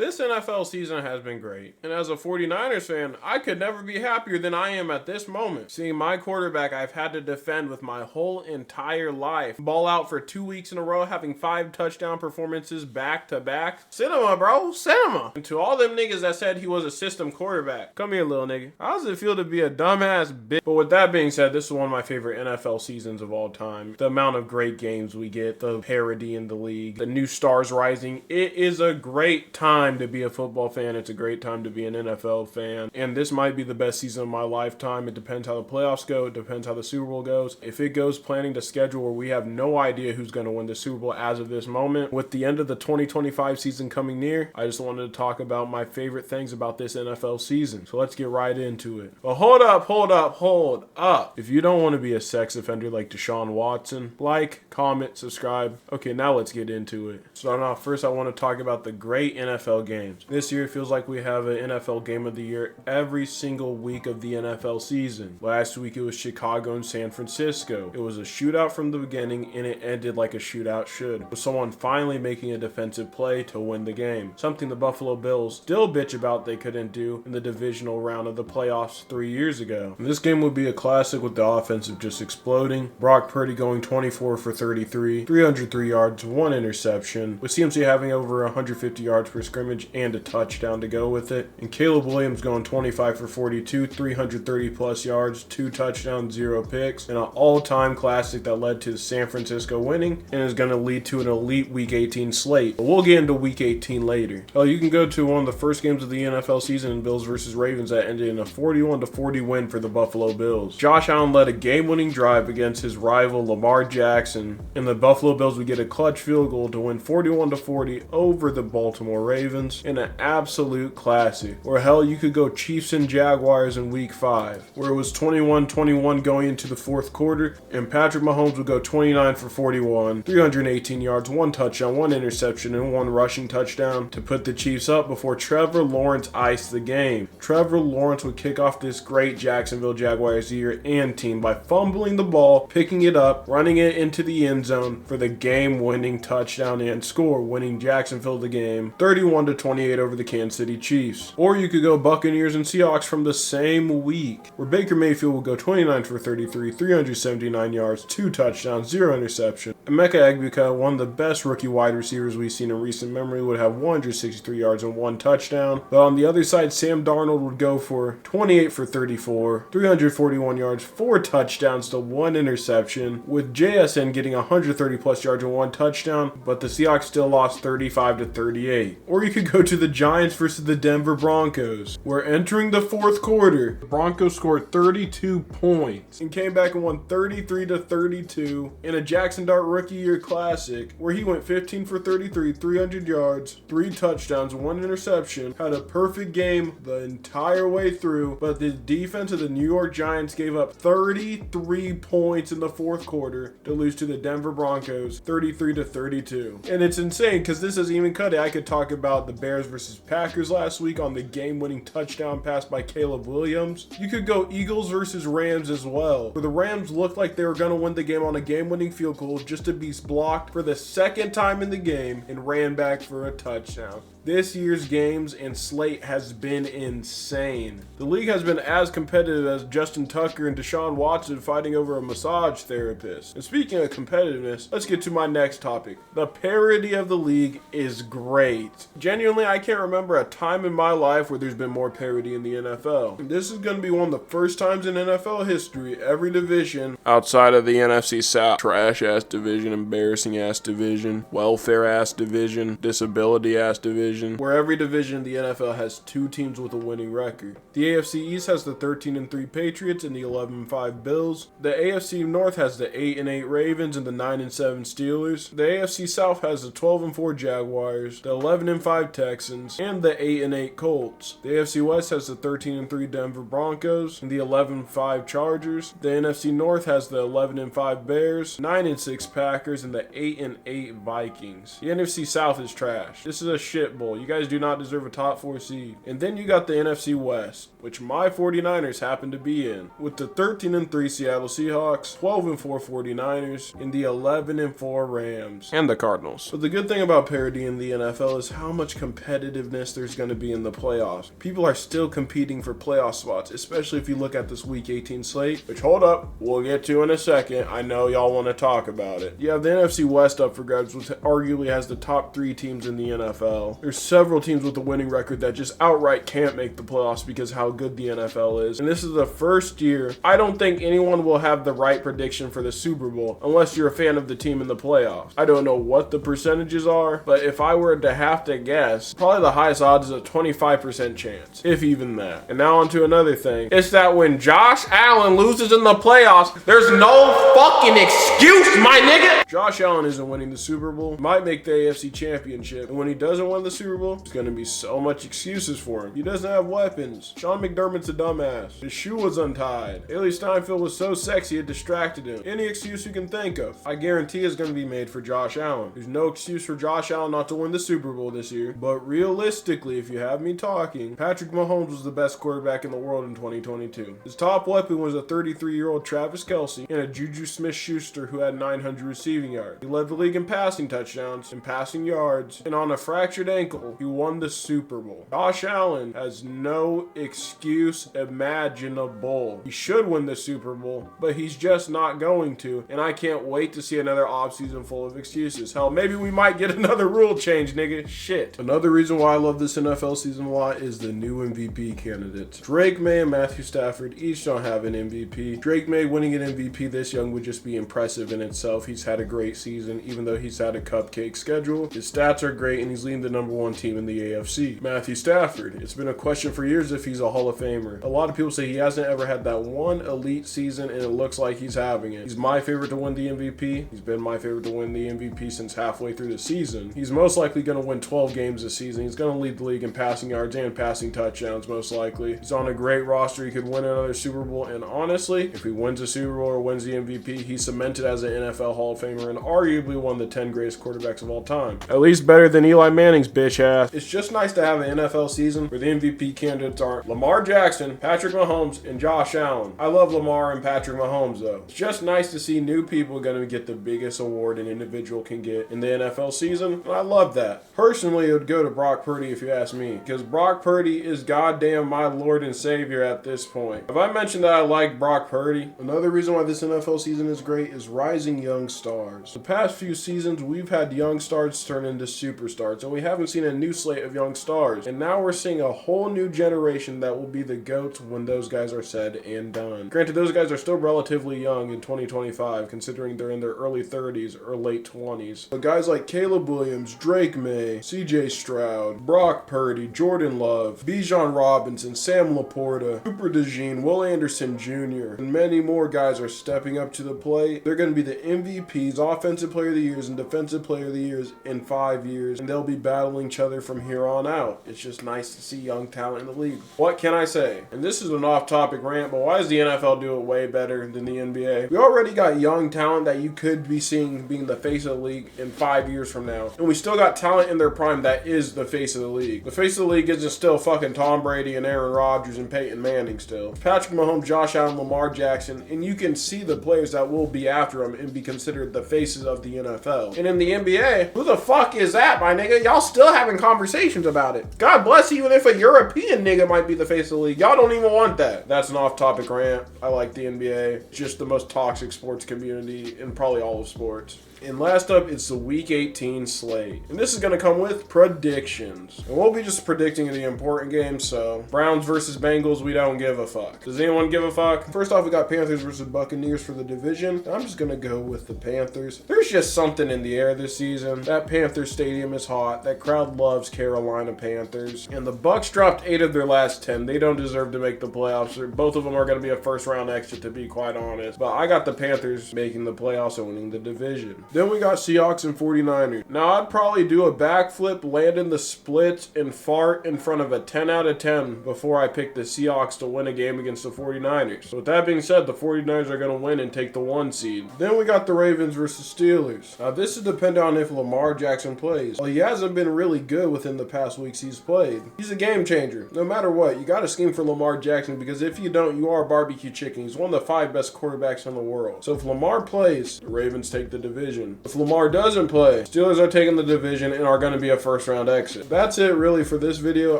This NFL season has been great, and as a 49ers fan, I could never be happier than I am at this moment. Seeing my quarterback I've had to defend with my whole entire life ball out for 2 weeks in a row, having 5 touchdown performances back to back. Cinema, bro, cinema. And to all them niggas that said he was a system quarterback, come here, little nigga. How does it feel to be a dumbass bitch? But with that being said, this is one of my favorite NFL seasons of all time. The amount of great games we get, the parity in the league, the new stars rising. It is a great time to be a football fan. It's a great time to be an NFL fan. And this might be the best season of my lifetime. It depends how the playoffs go. It depends how the Super Bowl goes. If it goes planning to schedule where we have no idea who's going to win the Super Bowl as of this moment, with the end of the 2025 season coming near, I just wanted to talk about my favorite things about this NFL season. So let's get right into it. But hold up. If you don't want to be a sex offender like Deshaun Watson, like, comment, subscribe. Okay, now let's get into it. Starting off first, I want to talk about the great NFL games. This year it feels like we have an NFL game of the year every single week of the NFL season. Last week it was Chicago and San Francisco. It was a shootout from the beginning and it ended like a shootout should, with someone finally making a defensive play to win the game. Something the Buffalo Bills still bitch about they couldn't do in the divisional round of the playoffs 3 years ago. And this game would be a classic with the offensive just exploding. Brock Purdy going 24 for 33, 303 yards, 1 interception, with CMC having over 150 yards per scrimmage and a touchdown to go with it. And Caleb Williams going 25 for 42, 330 plus yards, 2 touchdowns, 0 picks, and an all-time classic that led to San Francisco winning and is going to lead to an elite Week 18 slate. But we'll get into Week 18 later. Oh, you can go to one of the first games of the NFL season in Bills versus Ravens that ended in a 41-40 win for the Buffalo Bills. Josh Allen led a game-winning drive against his rival Lamar Jackson, and the Buffalo Bills would get a clutch field goal to win 41-40 over the Baltimore Ravens in an absolute classic. Or hell, you could go Chiefs and Jaguars in Week 5, where it was 21-21 going into the fourth quarter, and Patrick Mahomes would go 29 for 41, 318 yards, 1 touchdown, 1 interception, and 1 rushing touchdown to put the Chiefs up before Trevor Lawrence iced the game. Trevor Lawrence would kick off this great Jacksonville Jaguars year and team by fumbling the ball, picking it up, running it into the end zone for the game-winning touchdown and score, winning Jacksonville the game 31-28 over the Kansas City Chiefs. Or you could go Buccaneers and Seahawks from the same week, where Baker Mayfield will go 29 for 33, 379 yards, 2 touchdowns, 0 interception. Emeka Egbuka, one of the best rookie wide receivers we've seen in recent memory, would have 163 yards and 1 touchdown. But on the other side, Sam Darnold would go for 28 for 34, 341 yards, 4 touchdowns to 1 interception, with JSN getting 130 plus yards and 1 touchdown, but the Seahawks still lost 35-38. Or you could go to the Giants versus the Denver Broncos, where entering the fourth quarter, the Broncos scored 32 points and came back and won 33-32 in a Jackson Dart rookie year classic, where he went 15 for 33, 300 yards, 3 touchdowns, 1 interception, had a perfect game the entire way through, but the defense of the New York Giants gave up 33 points in the fourth quarter to lose to the Denver Broncos 33-32. And it's insane because this doesn't even cut it. I could talk about the Bears versus Packers last week on the game-winning touchdown pass by Caleb Williams. You could go Eagles versus Rams as well, where the Rams looked like they were going to win the game on a game-winning field goal just to be blocked for the second time in the game and ran back for a touchdown. This year's games and slate has been insane. The league has been as competitive as Justin Tucker and Deshaun Watson fighting over a massage therapist. And speaking of competitiveness, let's get to my next topic. The parity of the league is great. Genuinely, I can't remember a time in my life where there's been more parity in the NFL. And this is going to be one of the first times in NFL history every division outside of the NFC South, trash-ass division, embarrassing-ass division, welfare-ass division, disability-ass division, where every division in the NFL has 2 teams with a winning record. The AFC East has the 13-3 Patriots and the 11-5 Bills. The AFC North has the 8-8 Ravens and the 9-7 Steelers. The AFC South has the 12-4 Jaguars, the 11-5 Texans, and the 8-8 Colts. The AFC West has the 13-3 Denver Broncos and the 11-5 Chargers. The NFC North has the 11-5 Bears, 9-6 Packers, and the 8-8 Vikings. The NFC South is trash. This is a shit Bowl. You guys do not deserve a top 4 seed. And then you got the NFC West, which my 49ers happen to be in, with the 13-3 Seattle Seahawks, 12-4 49ers, and the 11-4 Rams, and the Cardinals. But the good thing about parity in the NFL is how much competitiveness there's going to be in the playoffs. People are still competing for playoff spots, especially if you look at this Week 18 slate, which, hold up, we'll get to in a second. I know y'all want to talk about it. You have the NFC West up for grabs, which arguably has the top 3 teams in the NFL. There's several teams with a winning record that just outright can't make the playoffs because how good the NFL is. And this is the first year I don't think anyone will have the right prediction for the Super Bowl unless you're a fan of the team in the playoffs. I don't know what the percentages are, but if I were to have to guess, probably the highest odds is a 25% chance, if even that. And now on to another thing. It's that when Josh Allen loses in the playoffs, there's no fucking excuse, my nigga! Josh Allen isn't winning the Super Bowl. Might make the AFC Championship. And when he doesn't win the Super Bowl, there's going to be so much excuses for him. He doesn't have weapons. Sean McDermott's a dumbass. His shoe was untied. Haley Steinfeld was so sexy it distracted him. Any excuse you can think of, I guarantee is going to be made for Josh Allen. There's no excuse for Josh Allen not to win the Super Bowl this year. But realistically, if you have me talking, Patrick Mahomes was the best quarterback in the world in 2022. His top weapon was a 33-year-old Travis Kelce and a Juju Smith-Schuster who had 900 receiving yards. He led the league in passing touchdowns and passing yards, and on a fractured ankle, he won the Super Bowl. Josh Allen has no excuse imaginable. He should win the Super Bowl, but he's just not going to, and I can't wait to see another offseason full of excuses. Hell, maybe we might get another rule change, nigga. Shit. Another reason why I love this NFL season a lot is the new MVP candidates. Drake May and Matthew Stafford each don't have an MVP. Drake May winning an MVP this young would just be impressive in itself. He's had a great season, even though he's had a cupcake schedule. His stats are great, and he's leading the #1 team in the AFC. Matthew Stafford, it's been a question for years if he's a Hall of Famer. A lot of people say he hasn't ever had that one elite season, and it looks like he's having it. He's my favorite to win the MVP. He's been my favorite to win the MVP since halfway through the season. He's most likely going to win 12 games this season. He's going to lead the league in passing yards and passing touchdowns, most likely. He's on a great roster. He could win another Super Bowl, and honestly, if he wins a Super Bowl or wins the MVP, he's cemented as an NFL Hall of Famer and arguably one of the 10 greatest quarterbacks of all time. At least better than Eli Manning's bitch ass. It's just nice to have an NFL season where the MVP candidates are Lamar Jackson, Patrick Mahomes, and Josh Allen. I love Lamar and Patrick Mahomes though. It's just nice to see new people going to get the biggest award an individual can get in the NFL season, and I love that. Personally, it would go to Brock Purdy if you ask me, because Brock Purdy is goddamn my Lord and Savior at this point. Have I mentioned that I like Brock Purdy? Another reason why this NFL season is great is rising young stars. The past few seasons, we've had young stars turn into superstars, and we haven't seen a new slate of young stars. And now we're seeing a whole new generation that will be the GOATs when those guys are said and done. Granted, those guys are still relatively young in 2025, considering they're in their early 30s or late 20s. But guys like Caleb Williams, Drake May, CJ Stroud, Brock Purdy, Jordan Love, Bijan Robinson, Sam Laporta, Cooper DeJean, Will Anderson Jr., and many more guys are stepping up to the plate. They're going to be the MVPs, Offensive Player of the Years, and Defensive Player of the Years in 5 years, and they'll be battling each other from here on out. It's just nice to see young talent in the league. What can I say? And this is an off-topic rant, but why does the NFL do it way better than the NBA? We already got young talent that you could be seeing being the face of the league in 5 years from now, and we still got talent in their prime that is the face of the league. The face of the league isn't still fucking Tom Brady and Aaron Rodgers and Peyton Manning still. Patrick Mahomes, Josh Allen, Lamar Jackson, and you can see the players that will be after him and be considered the faces of the NFL. And in the NBA, who the fuck is that, my nigga? Y'all still having conversations about it. God bless, even if a European nigga might be the face of the league. Y'all don't even want that. That's an off-topic rant. I like the NBA. Just the most toxic sports community in probably all of sports. And last up, it's the Week 18 slate. And this is going to come with predictions. And we'll be just predicting the important games, so Browns versus Bengals, we don't give a fuck. Does anyone give a fuck? First off, we got Panthers versus Buccaneers for the division. And I'm just going to go with the Panthers. There's just something in the air this season. That Panthers stadium is hot. That crowd loves Carolina Panthers. And the Bucs dropped 8 of their last 10. They don't deserve to make the playoffs. Both of them are going to be a first-round exit, to be quite honest. But I got the Panthers making the playoffs and winning the division. Then we got Seahawks and 49ers. Now, I'd probably do a backflip, land in the splits, and fart in front of a 10 out of 10 before I pick the Seahawks to win a game against the 49ers. So with that being said, the 49ers are going to win and take the 1 seed. Then we got the Ravens versus Steelers. Now, this is dependent on if Lamar Jackson plays. Well, he hasn't been really good within the past weeks he's played. He's a game changer. No matter what, you got to scheme for Lamar Jackson, because if you don't, you are barbecue chicken. He's one of the 5 best quarterbacks in the world. So if Lamar plays, the Ravens take the division. If Lamar doesn't play, Steelers are taking the division and are going to be a first-round exit. That's it really for this video.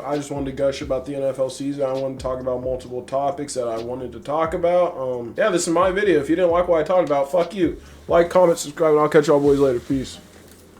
I just wanted to gush about the NFL season. I wanted to talk about multiple topics that I wanted to talk about. Yeah, this is my video. If you didn't like what I talked about, fuck you. Like, comment, subscribe, and I'll catch y'all boys later. Peace.